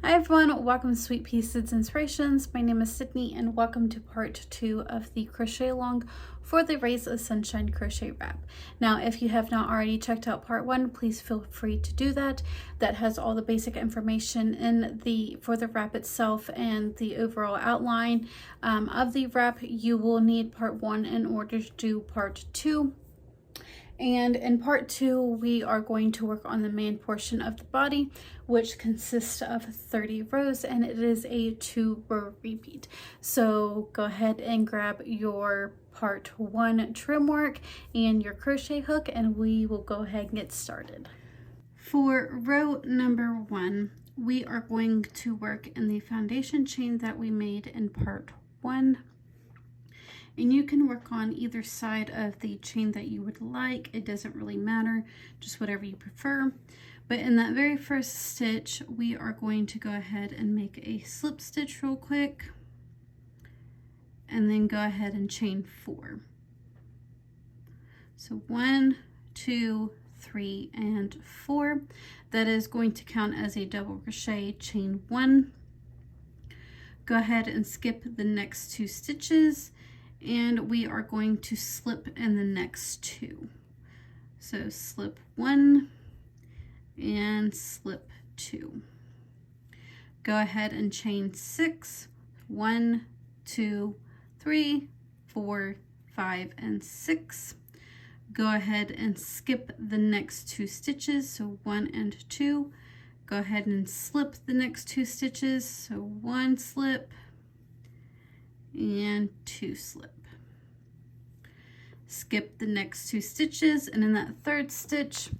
Hi everyone, welcome to Sweetpea Seeds Inspirations. My name is Sydney and welcome to part 2 of the crochet-along for the Rays of Sunshine crochet wrap. Now if you have not already checked out part 1, please feel free to do that. That has all the basic information for the wrap itself and the overall outline of the wrap. You will need part 1 in order to do part 2. And in part 2, we are going to work on the main portion of the body, which consists of 30 rows, and it is a 2-row repeat. So go ahead and grab your part 1 trim work and your crochet hook, and we will go ahead and get started. For row number 1, we are going to work in the foundation chain that we made in part 1. And you can work on either side of the chain that you would like. It doesn't really matter, just whatever you prefer. But in that very first stitch, we are going to go ahead and make a slip stitch real quick. And then go ahead and chain 4. So 1, 2, 3, and 4. That is going to count as a double crochet, chain 1. Go ahead and skip the next 2 stitches. And we are going to slip in the next 2. So slip 1 and slip 2. Go ahead and chain 6. 1, 2, 3, 4, 5, and 6. Go ahead and skip the next 2 stitches, so 1 and 2. Go ahead and slip the next 2 stitches, so 1 slip and 2 slip. Skip the next 2 stitches, and in that third stitch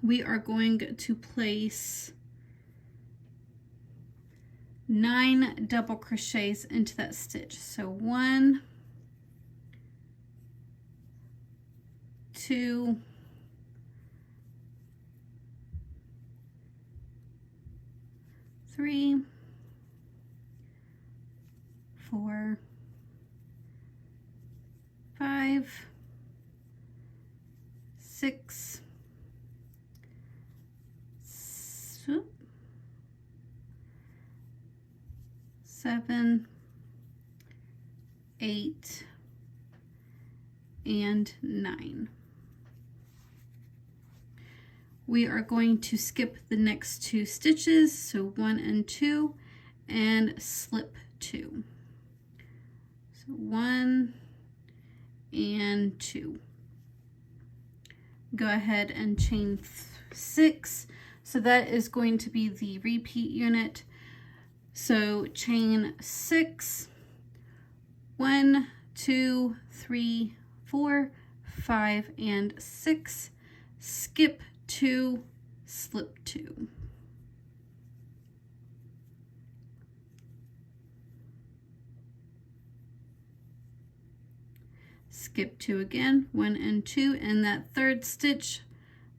we are going to place 9 double crochets into that stitch. So 1, 2, 3, 4, 5, 6, 7, 8, and 9. We are going to skip the next 2 stitches, so 1 and 2, and slip 2. So 1 and 2. Go ahead and chain 6. So that is going to be the repeat unit. So chain 6, 1, 2, 3, 4, 5, and 6. Skip 2, slip 2. Skip 2 again, 1 and 2. In that third stitch,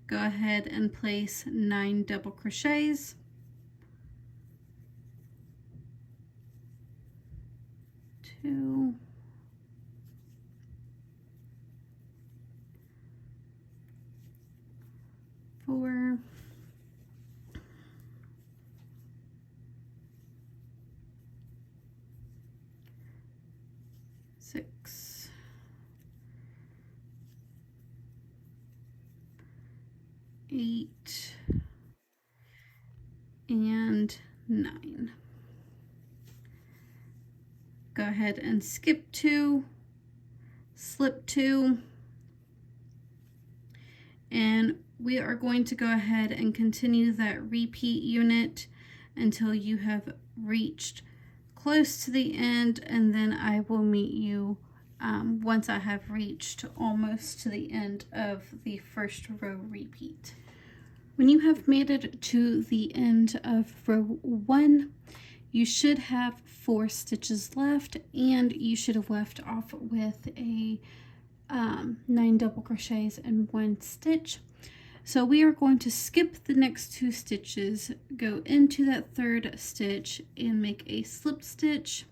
go ahead and place 9 double crochets. 2, 4, 6, 8, and 9. Go ahead and skip 2, slip 2, and we are going to go ahead and continue that repeat unit until you have reached close to the end, and then I will meet you once I have reached almost to the end of the first row repeat. When you have made it to the end of row 1, you should have 4 stitches left, and you should have left off with a 9 double crochets and 1 stitch. So we are going to skip the next 2 stitches, go into that third stitch, and make a slip stitch.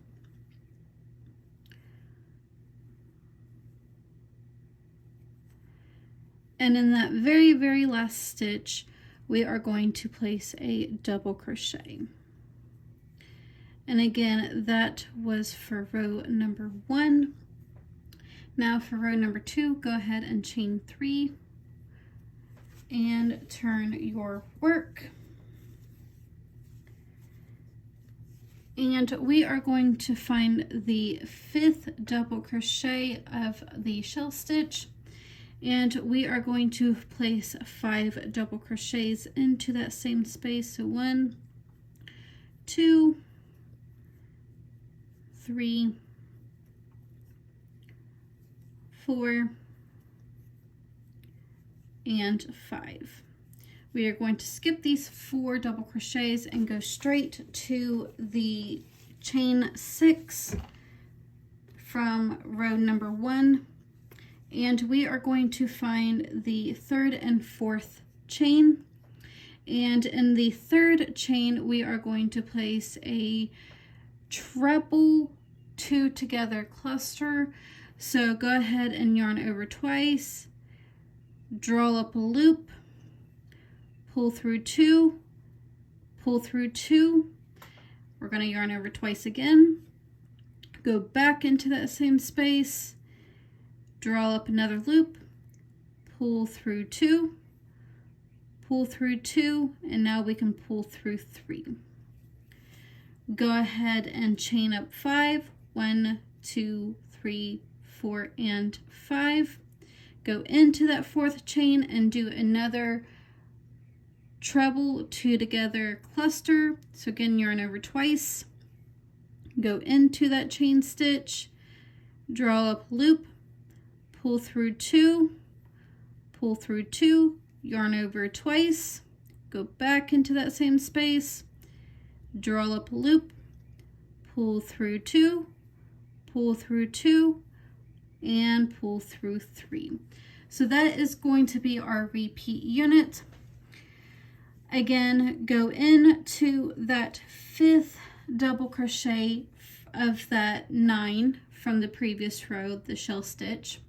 And in that very last stitch, we are going to place a double crochet. And again, that was for row number 1. Now for row number 2, go ahead and chain 3 and turn your work. And we are going to find the 5th double crochet of the shell stitch, and we are going to place 5 double crochets into that same space. So 1, 2, 3, 4, and 5. We are going to skip these 4 double crochets and go straight to the chain 6 from row number 1, and we are going to find the 3rd and 4th chain, and in the 3rd chain we are going to place a treble 2 together cluster. So go ahead and yarn over twice, draw up a loop, pull through 2, pull through 2. We're going to yarn over twice again, go back into that same space, draw up another loop, pull through 2, pull through 2, and now we can pull through 3. Go ahead and chain up 5, 1, 2, 3, 4, and 5. Go into that 4th chain and do another treble 2 together cluster. So again, yarn over twice, go into that chain stitch, draw up loop, pull through 2, pull through 2, yarn over twice, go back into that same space, draw up a loop, pull through 2, pull through 2, and pull through 3. So that is going to be our repeat unit. Again, go into that 5th double crochet of that 9 from the previous row, the shell stitch,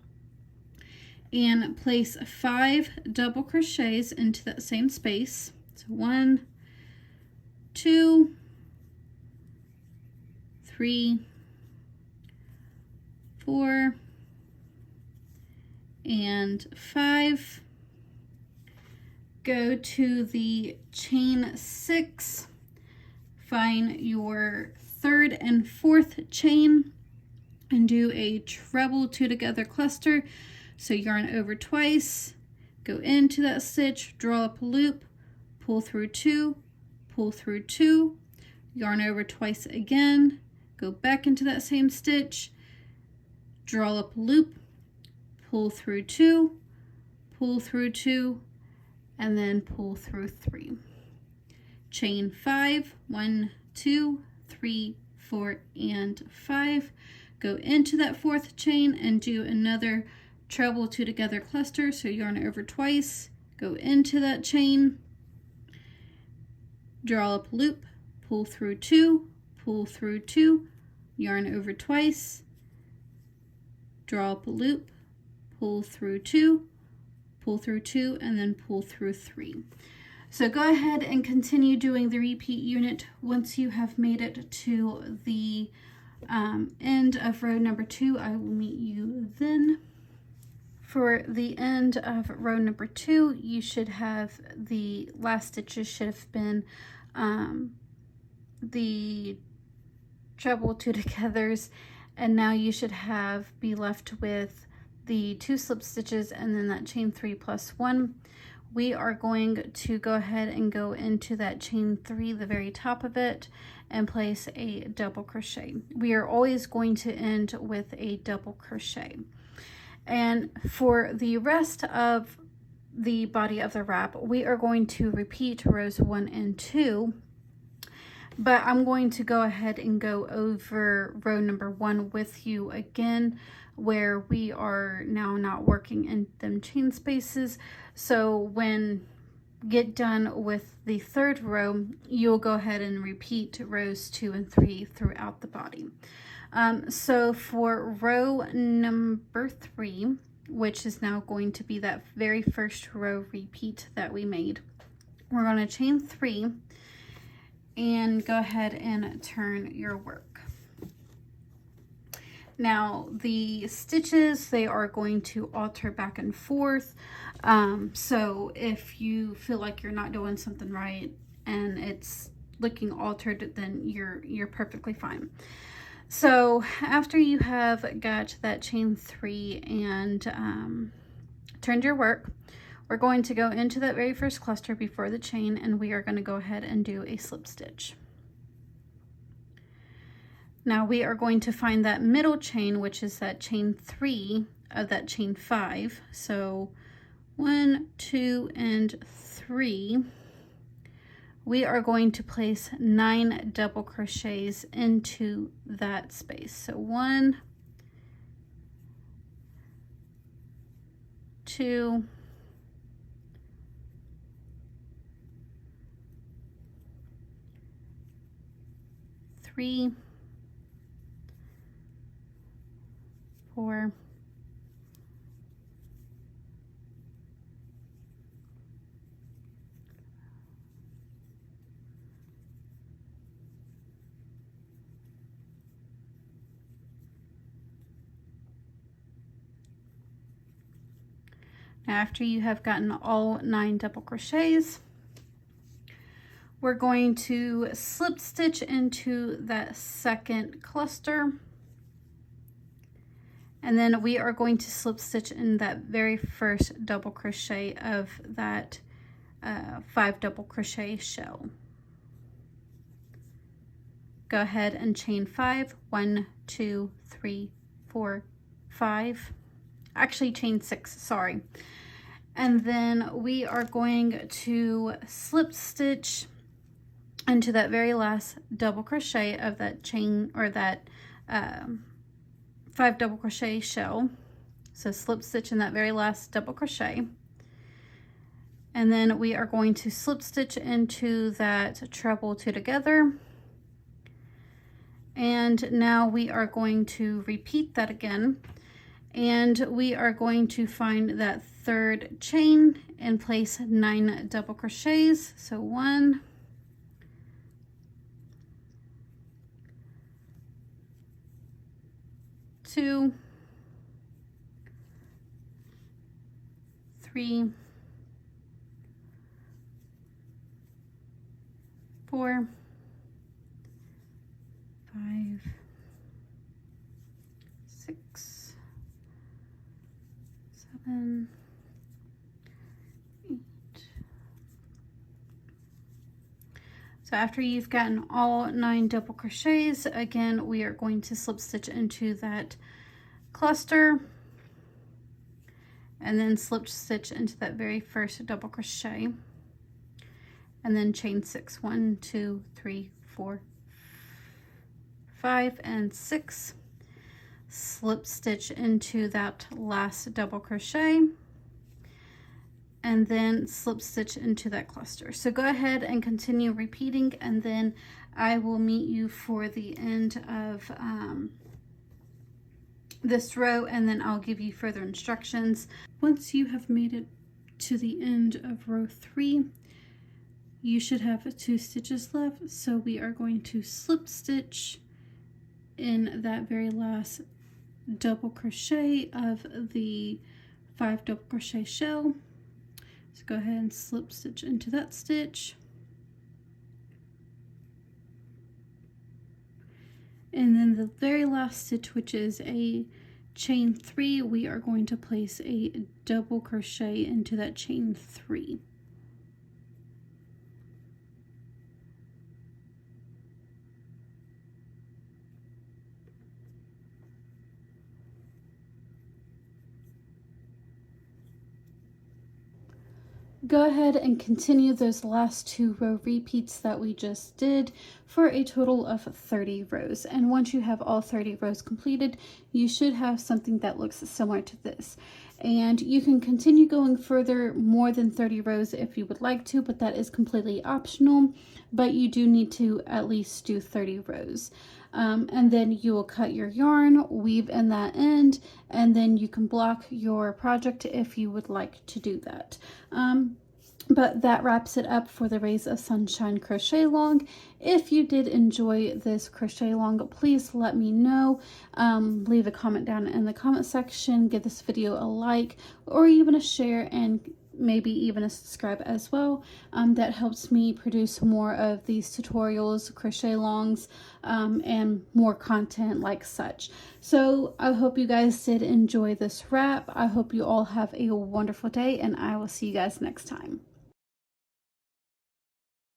and place 5 double crochets into that same space. So 1, 2, 3, 4, and 5. Go to the chain 6, find your 3rd and 4th chain, and do a treble 2 together cluster. So yarn over twice, go into that stitch, draw up a loop, pull through 2, pull through 2, yarn over twice again, go back into that same stitch, draw up a loop, pull through 2, pull through 2, and then pull through 3. Chain 5, 1, 2, 3, 4, and 5. Go into that 4th chain and do another treble 2 together cluster. So yarn over twice, go into that chain, draw up a loop, pull through 2, pull through 2, yarn over twice, draw up a loop, pull through 2, pull through 2, and then pull through 3. So go ahead and continue doing the repeat unit. Once you have made it to the end of row number 2, I will meet you then. For the end of row number 2, you should have the last stitches should have been the treble 2 togethers, and now you should be left with the 2 slip stitches and then that chain 3 plus 1. We are going to go ahead and go into that chain 3, the very top of it, and place a double crochet. We are always going to end with a double crochet. And for the rest of the body of the wrap, we are going to repeat rows 1 and 2, but I'm going to go ahead and go over row number 1 with you again, where we are now not working in them chain spaces. So when get done with the 3rd row, you'll go ahead and repeat rows 2 and 3 throughout the body. So for row number 3, which is now going to be that very first row repeat that we made, we're going to chain 3, and go ahead and turn your work. Now the stitches, they are going to alter back and forth. So if you feel like you're not doing something right and it's looking altered, then you're perfectly fine. So after you have got that chain 3 and turned your work, we're going to go into that very first cluster before the chain, and we are going to go ahead and do a slip stitch. Now we are going to find that middle chain, which is that chain 3 of that chain 5. So 1, 2, and 3. We are going to place 9 double crochets into that space. So 1, 2, 3, 4, 5. After you have gotten all 9 double crochets, we're going to slip stitch into that second cluster, and then we are going to slip stitch in that very first double crochet of that 5 double crochet shell. Go ahead and chain 5. 1, 2, 3, 4, 5. Actually chain 6, sorry. And then we are going to slip stitch into that very last double crochet of that chain, or that 5 double crochet shell. So slip stitch in that very last double crochet, and then we are going to slip stitch into that treble 2 together. And now we are going to repeat that again, and we are going to find that third chain and place 9 double crochets. So 1, 2, 3, 4, 5, 6, 7, 8. So after you've gotten all 9 double crochets, again, we are going to slip stitch into that cluster and then slip stitch into that very first double crochet, and then chain 6. 1, 2, 3, 4, 5, and 6. Slip stitch into that last double crochet, and then slip stitch into that cluster. So go ahead and continue repeating, and then I will meet you for the end of this row, and then I'll give you further instructions. Once you have made it to the end of row 3, you should have 2 stitches left. So we are going to slip stitch in that very last double crochet of the 5 double crochet shell. So go ahead and slip stitch into that stitch, and then the very last stitch, which is a chain 3, we are going to place a double crochet into that chain 3. Go ahead and continue those last 2 row repeats that we just did for a total of 30 rows. And once you have all 30 rows completed, you should have something that looks similar to this. And you can continue going further, more than 30 rows if you would like to, but that is completely optional. But you do need to at least do 30 rows. And then you will cut your yarn, weave in that end, and then you can block your project if you would like to do that. But that wraps it up for the Rays of Sunshine crochet along. If you did enjoy this crochet along, please let me know. Leave a comment down in the comment section, give this video a like, or even a share, and maybe even a subscribe as well. That helps me produce more of these tutorials, crochet alongs, and more content like such. So I hope you guys did enjoy this wrap. I hope you all have a wonderful day, and I will see you guys next time.